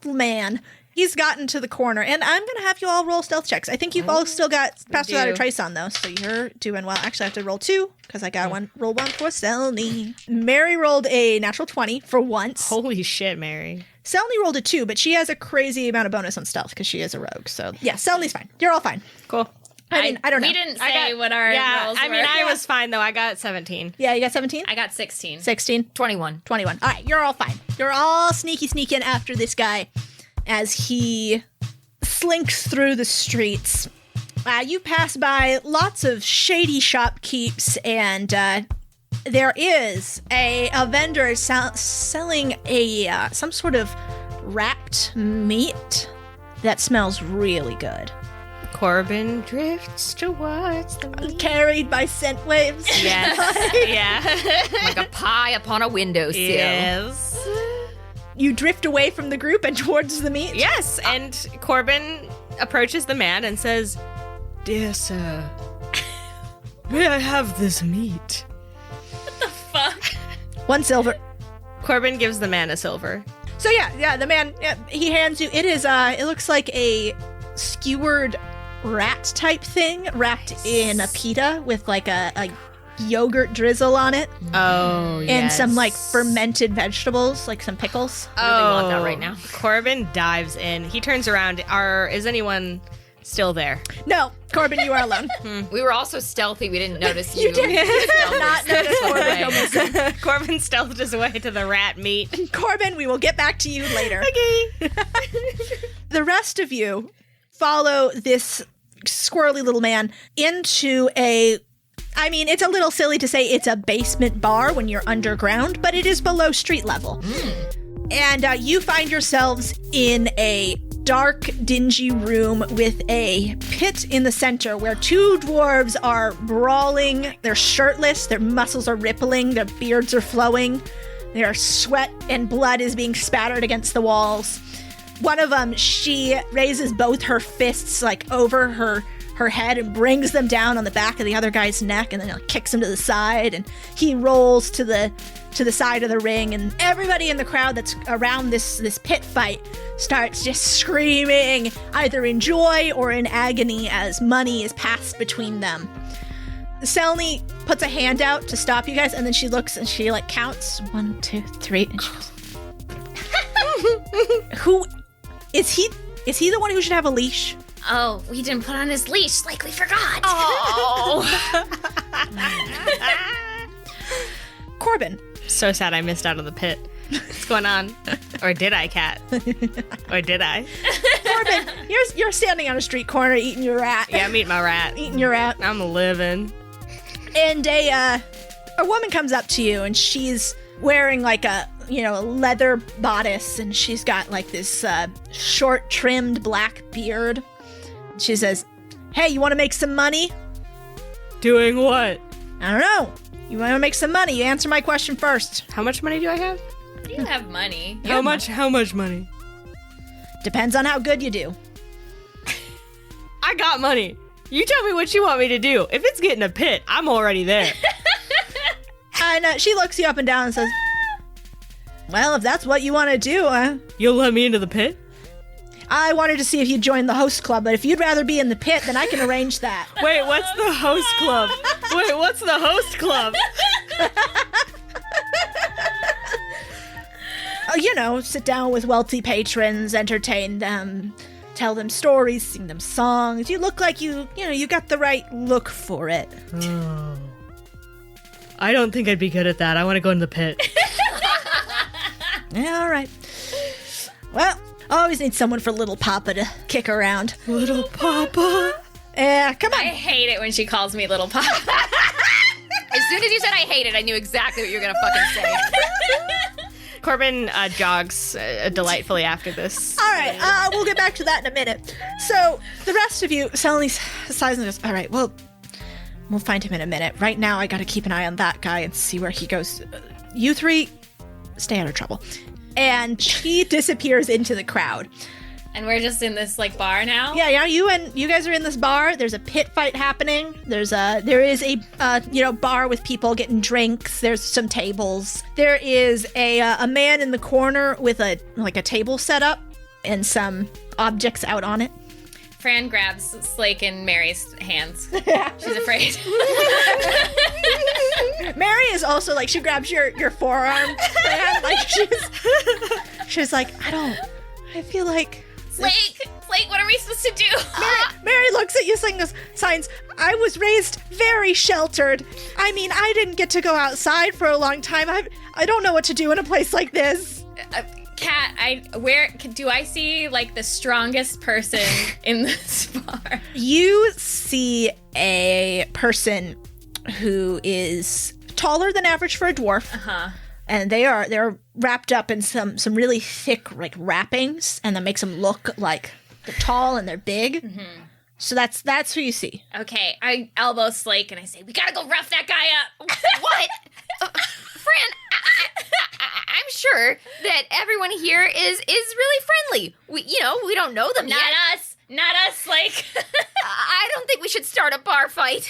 man, he's gotten to the corner. And I'm going to have you all roll stealth checks. I think you've all still got pass without a trace on, though. So you're doing well. Actually, I have to roll 2 because I got roll 1 for Selni. Mary rolled a natural 20 for once. Holy shit, Mary. Selni rolled a 2, but she has a crazy amount of bonus on stealth because she is a rogue. So yeah, Selni's fine. You're all fine. Cool. I mean, I don't know. We didn't say what our rolls were. I was fine, though. I got 17. Yeah, you got 17? I got 16. 16? 21. 21. All right, you're all fine. You're all sneaking after this guy as he slinks through the streets. You pass by lots of shady shopkeepers, and there is a vendor selling some sort of wrapped meat that smells really good. Corbin drifts towards the moon. Carried by scent waves. Yes. Yeah. Like a pie upon a windowsill. Yes. You drift away from the group and towards the meat. Yes, and Corbin approaches the man and says, "Dear sir, may I have this meat?" Fuck. 1 silver. Corbin gives the man a silver. So yeah, the man, he hands you, it is, it looks like a skewered rat type thing wrapped in a pita with like a yogurt drizzle on it. Oh, And some like fermented vegetables, like some pickles. I really want that right now. Corbin dives in. He turns around. Is anyone still there? No, Corbin, you are alone. We were also stealthy. We didn't notice you. You did not notice Corbin Away. go missing. Corbin stealthed his way to the rat meat. Corbin, we will get back to you later. Okay. The rest of you follow this squirrely little man into it's a little silly to say it's a basement bar when you're underground, but it is below street level. And you find yourselves in a dark, dingy room with a pit in the center where 2 dwarves are brawling. They're shirtless, their muscles are rippling, their beards are flowing, their sweat and blood is being spattered against the walls. One of them, she raises both her fists like over her head and brings them down on the back of the other guy's neck, and then kicks him to the side, and he rolls to the side of the ring, and everybody in the crowd that's around this pit fight starts just screaming, either in joy or in agony, as money is passed between them. Selni puts a hand out to stop you guys, and then she looks and she counts 1, 2, 3, and she goes, "Who is he? Is he the one who should have a leash?" Oh, we didn't put on his leash like we forgot. Oh. Corbin. So sad I missed out on the pit. What's going on? Or did I, Cat? Or did I? Corbin, you're standing on a street corner eating your rat. Yeah, I'm eating my rat. Eating your rat. I'm living. And a woman comes up to you, and she's wearing like a leather bodice, and she's got like this short trimmed black beard. She says, "Hey, you want to make some money?" Doing what? "I don't know. You want to make some money? You answer my question first. How much money do I have? You have money. How much money? Depends on how good you do. I got money. You tell me what you want me to do. If it's getting a pit, I'm already there. And she looks you up and down and says, well, if that's what you want to do, You'll let me into the pit? I wanted to see if you'd join the host club, but if you'd rather be in the pit, then I can arrange that. Wait, what's the host club? Wait, what's the host club? Sit down with wealthy patrons, entertain them, tell them stories, sing them songs. You look like you got the right look for it. Oh. I don't think I'd be good at that. I want to go in the pit. Yeah, all right. Well, I always need someone for Little Papa to kick around. Little Papa. Yeah, come on. I hate it when she calls me Little Papa. As soon as you said I hate it, I knew exactly what you were going to fucking say. Corbin jogs delightfully after this. All right, we'll get back to that in a minute. So, the rest of you, Selni sighs and goes, all right, well, we'll find him in a minute. Right now, I gotta keep an eye on that guy and see where he goes. You three, stay out of trouble. And she disappears into the crowd. And we're just in this bar now. Yeah, you guys are in this bar. There's a pit fight happening. There is a bar with people getting drinks. There's some tables. There is a man in the corner with a table set up and some objects out on it. Fran grabs Slake and Mary's hands. She's afraid. Mary is also she grabs your forearm, Fran. She's like, I feel like. Slake, what are we supposed to do? Mary looks at you and goes, Signs, I was raised very sheltered. I mean, I didn't get to go outside for a long time. I don't know what to do in a place like this. Kat, where do I see the strongest person in this bar? You see a person who is taller than average for a dwarf. Uh-huh. And they're wrapped up in some really thick wrappings, and that makes them look like they're tall and they're big. Mm-hmm. So that's who you see. Okay, I elbow Slake and I say, we gotta go rough that guy up. What? Fran, I'm sure that everyone here is really friendly. We don't know them Not yet. Not us, Slake. I don't think we should start a bar fight.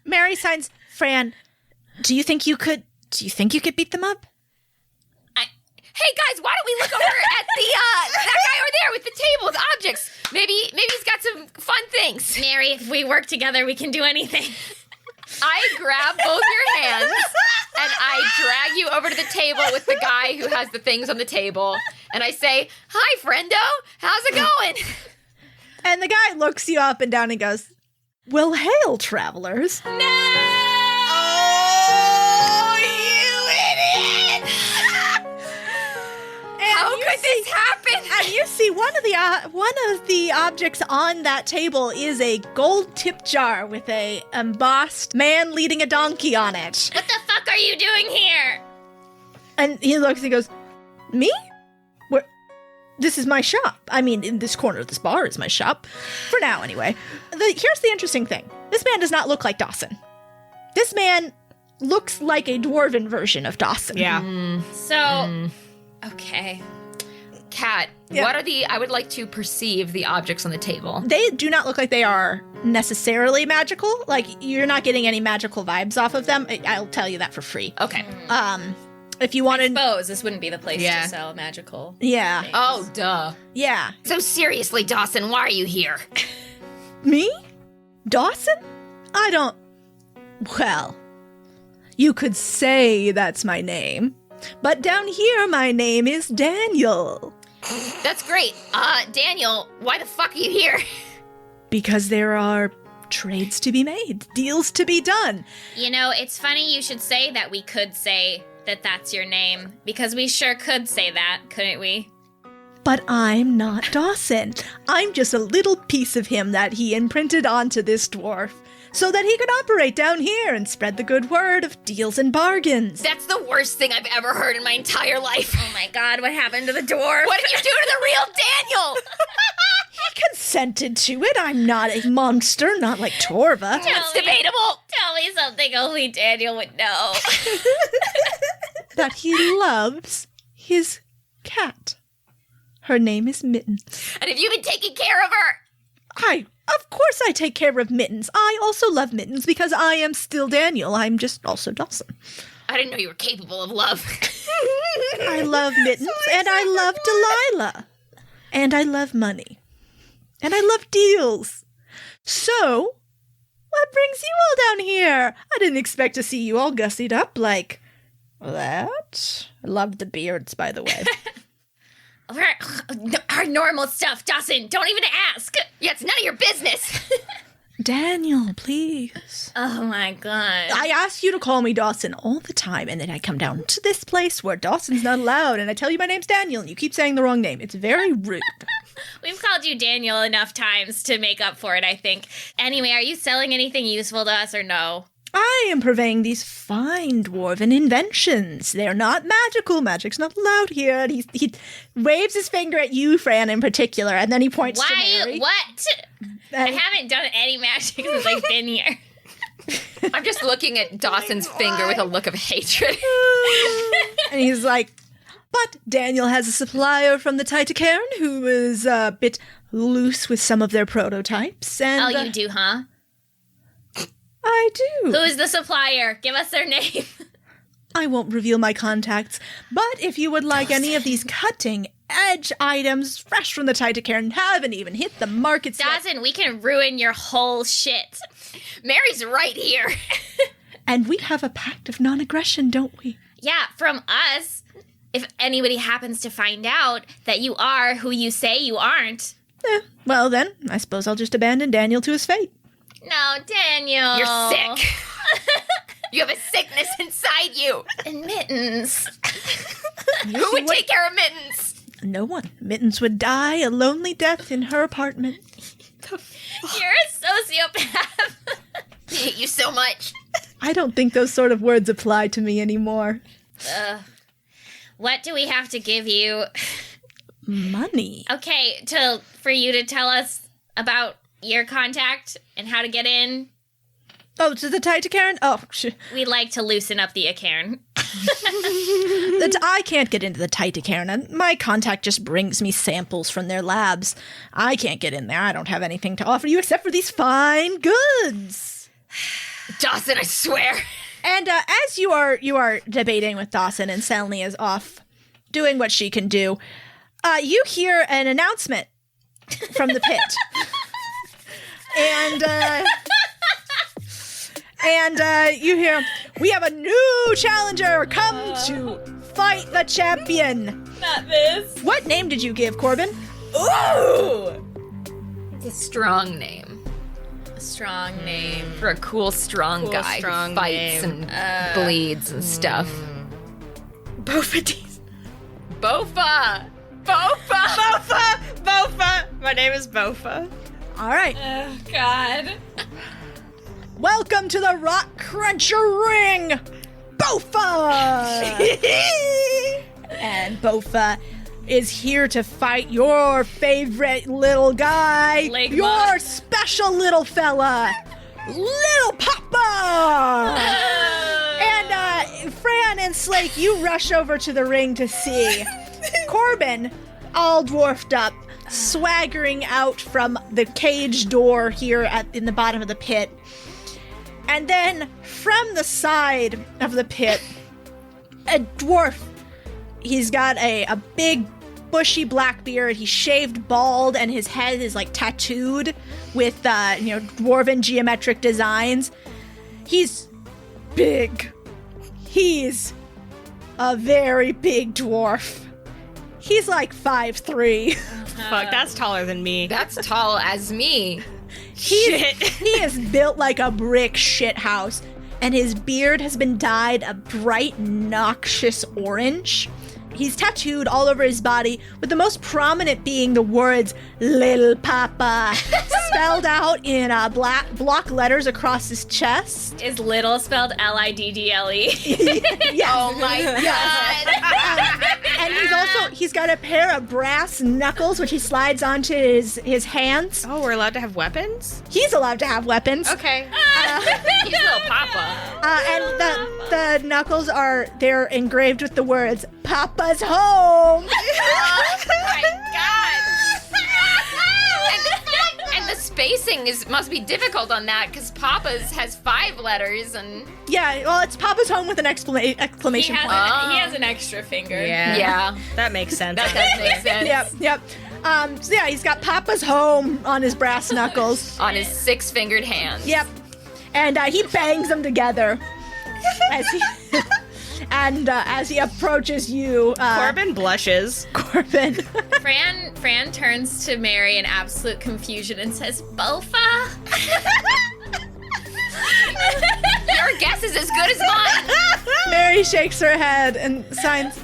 Mary signs, Fran, do you think you could beat them up? Hey guys, why don't we look over at that guy over there with the table with objects? Maybe he's got some fun things. Mary, if we work together, we can do anything. I grab both your hands and I drag you over to the table with the guy who has the things on the table. And I say, hi, friendo. How's it going? And the guy looks you up and down and goes, well, hail, travelers. No! How could this happen? And you see one of the objects on that table is a gold tip jar with a embossed man leading a donkey on it. What the fuck are you doing here? And he looks and goes, me? Where? This is my shop. I mean, in this corner of this bar is my shop. For now, anyway. Here's the interesting thing. This man does not look like Dawson. This man looks like a dwarven version of Dawson. Yeah. Okay. Kat, Yeah. what are I would like to perceive the objects on the table. They do not look like they are necessarily magical. You're not getting any magical vibes off of them. I'll tell you that for free. Okay. If you want I to... suppose this wouldn't be the place Yeah. to sell magical. Yeah. things. Oh, duh. Yeah. So seriously, Dawson, why are you here? Me? Dawson? Well, you could say that's my name. But down here, my name is Daniel. That's great. Daniel, why the fuck are you here? Because there are trades to be made, deals to be done. It's funny you should say that we could say that that's your name, because we sure could say that, couldn't we? But I'm not Dawson. I'm just a little piece of him that he imprinted onto this dwarf so that he could operate down here and spread the good word of deals and bargains. That's the worst thing I've ever heard in my entire life. Oh my god, what happened to the dwarf? What did you do to the real Daniel? He consented to it. I'm not a monster, not like Torva. It's debatable. Tell me something only Daniel would know. That he loves his cat. Her name is Mittens. And have you been taking care of her? Of course I take care of Mittens. I also love Mittens because I am still Daniel. I'm just also Dawson. I didn't know you were capable of love. I love Mittens, and I love Delilah. And I love money. And I love deals. So, what brings you all down here? I didn't expect to see you all gussied up like that. I love the beards, by the way. Our normal stuff, Dawson. Don't even ask. Yeah, it's none of your business. Daniel, please. Oh my god. I ask you to call me Dawson all the time, and then I come down to this place where Dawson's not allowed, and I tell you my name's Daniel, and you keep saying the wrong name. It's very rude. We've called you Daniel enough times to make up for it, I think. Anyway, are you selling anything useful to us or no? I am purveying these fine dwarven inventions. They're not magical. Magic's not allowed here. And he waves his finger at you, Fran, in particular, and then he points to Mary. What? I haven't done any magic since I've been here. I'm just looking at Dawson's finger with a look of hatred. And he's like, but Daniel has a supplier from the Titacairn who is a bit loose with some of their prototypes. And, Oh, you do, huh? I do. Who is the supplier? Give us their name. I won't reveal my contacts, but if you would like any of these cutting-edge items fresh from the Titacairn, haven't even hit the markets yet. Dawson, we can ruin your whole shit. Mary's right here. And we have a pact of non-aggression, don't we? Yeah, from us. If anybody happens to find out that you are who you say you aren't. Well then, I suppose I'll just abandon Daniel to his fate. No, Daniel. You're sick. You have a sickness inside you. And Mittens. Who would take care of Mittens? No one. Mittens would die a lonely death in her apartment. You're a sociopath. I hate you so much. I don't think those sort of words apply to me anymore. What do we have to give you? Money. Okay, for you to tell us about your contact and how to get in. Oh, to the Titacairn? Oh, We'd like to loosen up the Acairn. I can't get into the Titacairn, and my contact just brings me samples from their labs. I can't get in there. I don't have anything to offer you except for these fine goods. Dawson, I swear. And as you are debating with Dawson, and Selni is off doing what she can do, you hear an announcement from the pit. And you hear, we have a new challenger come to fight the champion. Not this. What name did you give, Corbin? Ooh! It's a strong name. A strong name. For a cool, strong guy strong who fights name. and bleeds and stuff. Bofa. Bofa! Bofa! Bofa! Bofa! My name is Bofa. All right. Oh, God. Welcome to the Rock Cruncher Ring, Bofa! And Bofa is here to fight your favorite little guy, Ligma. your special little fella, Little Papa! And Fran and Slake, you rush over to the ring to see Corbin, all dwarfed up, swaggering out from the cage door here in the bottom of the pit. And then, from the side of the pit, a dwarf. He's got a big, bushy black beard. He's shaved bald, and his head is, like, tattooed with, dwarven geometric designs. He's big. He's a very big dwarf. He's, like, 5'3". Fuck, that's taller than me. That's tall as me. He is built like a brick shithouse, and his beard has been dyed a bright, noxious orange. He's tattooed all over his body, with the most prominent being the words "Little Papa" spelled out in block letters across his chest. Is little spelled Liddle? Yes. Oh my god. And he's got a pair of brass knuckles, which he slides onto his hands. Oh, we're allowed to have weapons? He's allowed to have weapons. Okay. He's little Papa. And the knuckles they're engraved with the words, Papa's home. Oh my god! And the spacing must be difficult on that because Papa's has 5 letters and Yeah, well, it's Papa's home with an exclamation point. He has an extra finger. yeah, That makes sense. that does make sense. Yep. So yeah, he's got Papa's home on his brass knuckles. On his 6-fingered hands. Yep. And he bangs them together as he approaches you, Corbin blushes. Corbin. Fran turns to Mary in absolute confusion and says, Bofa? Your guess is as good as mine. Mary shakes her head and signs,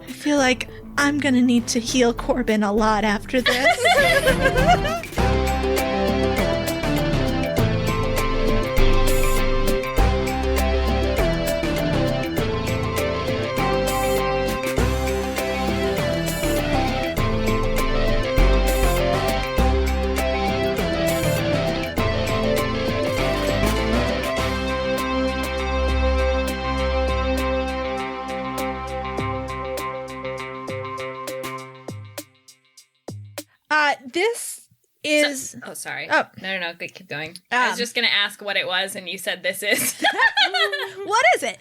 I feel like I'm gonna need to heal Corbin a lot after this. This is... Oh, sorry. Oh. No, keep going. I was just going to ask what it was, and you said this is. What is it?